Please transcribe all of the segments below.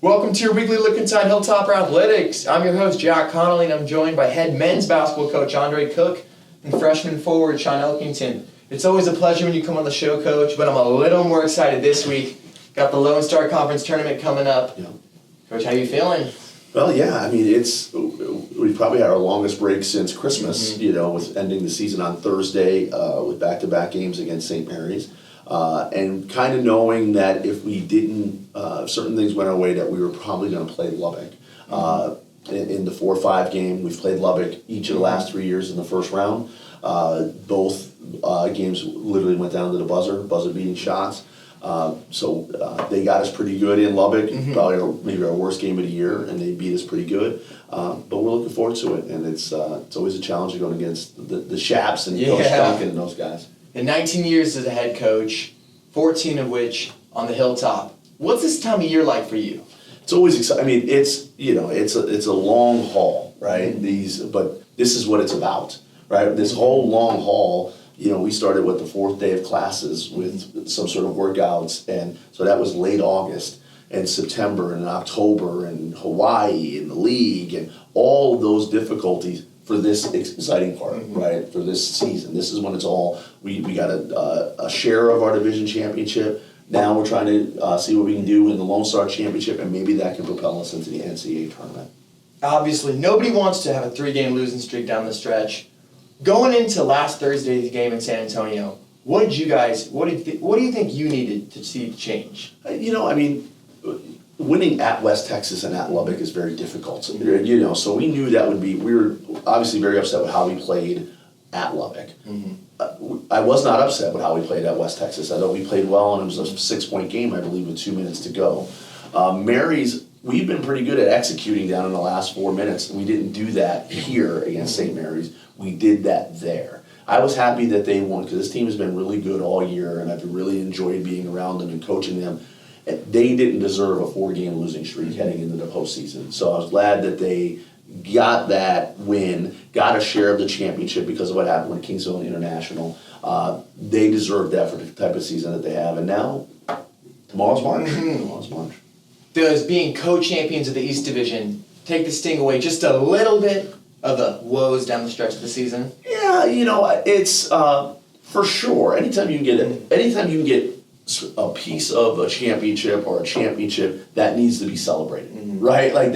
Welcome to your weekly look inside Hilltopper Athletics. I'm your host, Jack Connolly, and I'm joined by head men's basketball coach Andre Cook and freshman forward Sean Elkinton. It's always a pleasure when you come on the show, Coach, but I'm a little more excited this week. Got the Lone Star Conference tournament coming up. Yeah. Coach, how you feeling? Well, yeah, I mean, we've probably had our longest break since Christmas, with ending the season on Thursday with back-to-back games against St. Mary's. And kind of knowing that if we didn't, certain things went our way, that we were probably going to play Lubbock. In the 4-5 game, we've played Lubbock each of the last 3 years in the first round. Both games literally went down to the buzzer beating shots. So they got us pretty good in Lubbock, probably maybe our worst game of the year, and they beat us pretty good. But we're looking forward to it, and it's always a challenge going against the Shaps and Coach Duncan and those guys. In 19 years as a head coach, 14 of which on the Hilltop. What's this time of year like for you? It's always exciting. I mean, it's a long haul, right? But this is what it's about, right? This whole long haul. We started with the 4th day of classes with some sort of workouts, and so that was late August and September and October and Hawaii and the league and all of those difficulties for this exciting part, right? For this season, this is when it's all. We got a share of our division championship. Now we're trying to see what we can do in the Lone Star Championship, and maybe that can propel us into the NCAA tournament. Obviously, nobody wants to have a 3-game losing streak down the stretch. Going into last Thursday's game in San Antonio, what do you think you needed to see change? Winning at West Texas and at Lubbock is very difficult. So we knew that would be. We were obviously very upset with how we played at Lubbock. I was not upset with how we played at West Texas. I thought we played well, and it was a 6-point game, I believe, with 2 minutes to go. Mary's, we've been pretty good at executing down in the last 4 minutes. We didn't do that here against St. Mary's. We did that there. I was happy that they won because this team has been really good all year, and I've really enjoyed being around them and coaching them. They didn't deserve a 4-game losing streak heading into the postseason. So I was glad that they got that win, got a share of the championship because of what happened with Kingsville International. They deserve that for the type of season that they have. And now, tomorrow's March. Tomorrow's Does being co-champions of the East Division take the sting away just a little bit of the woes down the stretch of the season? Yeah, it's for sure. Anytime you can get a piece of a championship or a championship, that needs to be celebrated, right? Like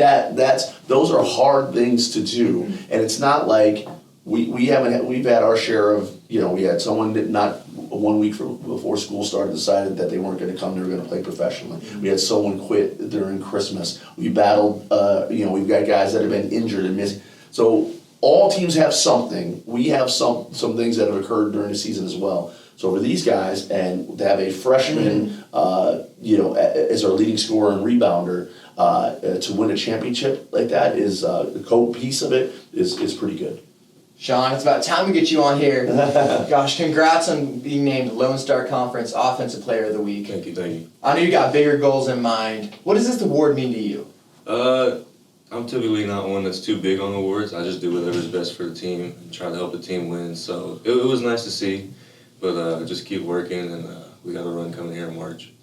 those are hard things to do, and it's not like we've had our share of, we had someone that not 1 week before school started decided that they weren't going to come, they were going to play professionally. We had someone quit during Christmas. We battled, we've got guys that have been injured and missing. So all teams have something. We have some things that have occurred during the season as well. So for these guys, and to have a freshman, as our leading scorer and rebounder, to win a championship like that is the piece of it is pretty good. Sean, it's about time we get you on here. Gosh, congrats on being named Lone Star Conference Offensive Player of the Week. Thank you. I know you got bigger goals in mind. What does this award mean to you? I'm typically not one that's too big on awards. I just do whatever's best for the team and try to help the team win. So it was nice to see, but just keep working, and we got a run coming here in March.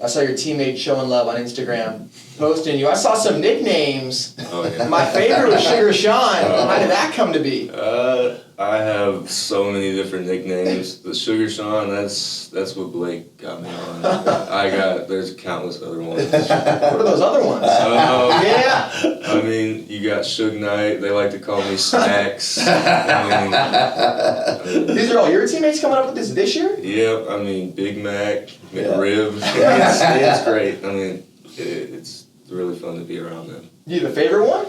I saw your teammates showing love on Instagram, posting you. I saw some nicknames. Oh, yeah. My favorite was Sugar Sean. How did that come to be? I have so many different nicknames. The Sugar Sean, that's what Blake got me on. There's countless other ones. What are those other ones? Yeah. I mean, you got Suge Knight. They like to call me Snacks. These are all your teammates coming up with this year? Yep. I mean, Big Mac, McRib. It's great. I mean, it's really fun to be around them. You have a favorite one?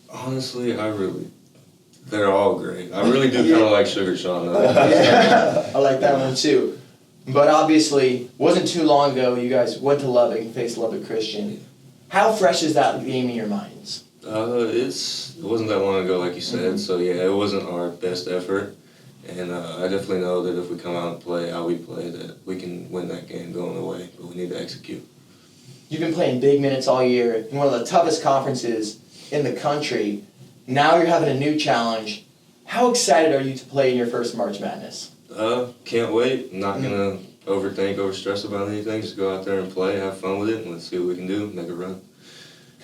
Honestly, they're all great. I really do kind of like Sugar Sean, though. Yeah, I like that one too. But obviously, wasn't too long ago you guys went to Lubbock and faced Lubbock Christian. How fresh is that game in your minds? It wasn't that long ago, like you said, so yeah, it wasn't our best effort. And I definitely know that if we come out and play how we play, that we can win that game going away, but we need to execute. You've been playing big minutes all year in one of the toughest conferences in the country. Now you're having a new challenge. How excited are you to play in your first March Madness? Can't wait. I'm not going to overthink, overstress about anything. Just go out there and play, have fun with it, and let's see what we can do, make a run.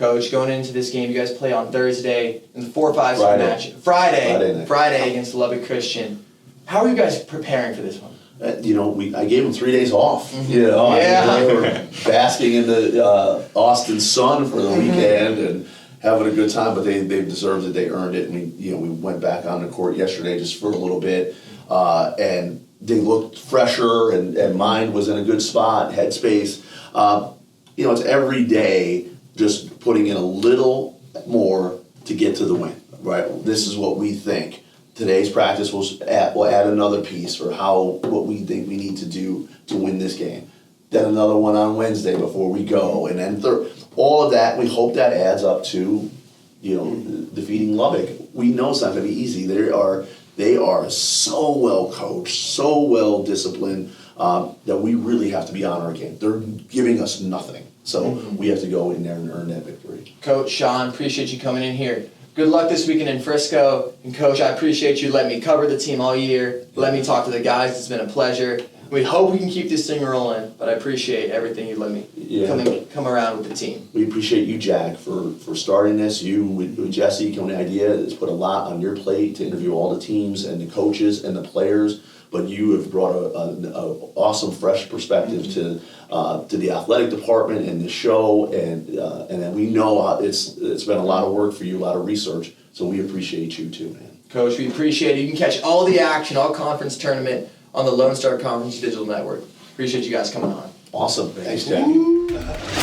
Coach, going into this game, you guys play on Thursday in the 4-5 Friday. match. Friday Friday night. against Lubbock Christian. How are you guys preparing for this one? I gave them 3 days off. You know, they were basking in the Austin sun for the weekend and having a good time. But they deserved it. They earned it. And we went back on the court yesterday just for a little bit, and they looked fresher and mind was in a good spot, headspace. It's every day just putting in a little more to get to the win. Right. This is what we think. Today's practice will add another piece for what we think we need to do to win this game. Then another one on Wednesday before we go, and then all of that. We hope that adds up to, defeating Lubbock. We know it's not going to be easy. They are so well coached, so well disciplined that we really have to be on our game. They're giving us nothing, so we have to go in there and earn that victory. Coach Sean, appreciate you coming in here. Good luck this weekend in Frisco. And Coach, I appreciate you letting me cover the team all year. Let me talk to the guys. It's been a pleasure. We hope we can keep this thing rolling, but I appreciate everything you let me come around with the team. We appreciate you, Jack, for starting this. You with Jesse coming with the idea. It's put a lot on your plate to interview all the teams and the coaches and the players. But you have brought an awesome, fresh perspective to the athletic department and the show, and then we know it's been a lot of work for you, a lot of research. So we appreciate you too, man. Coach, we appreciate it. You can catch all the action, all conference tournament on the Lone Star Conference Digital Network. Appreciate you guys coming on. Awesome. Thanks, Jack.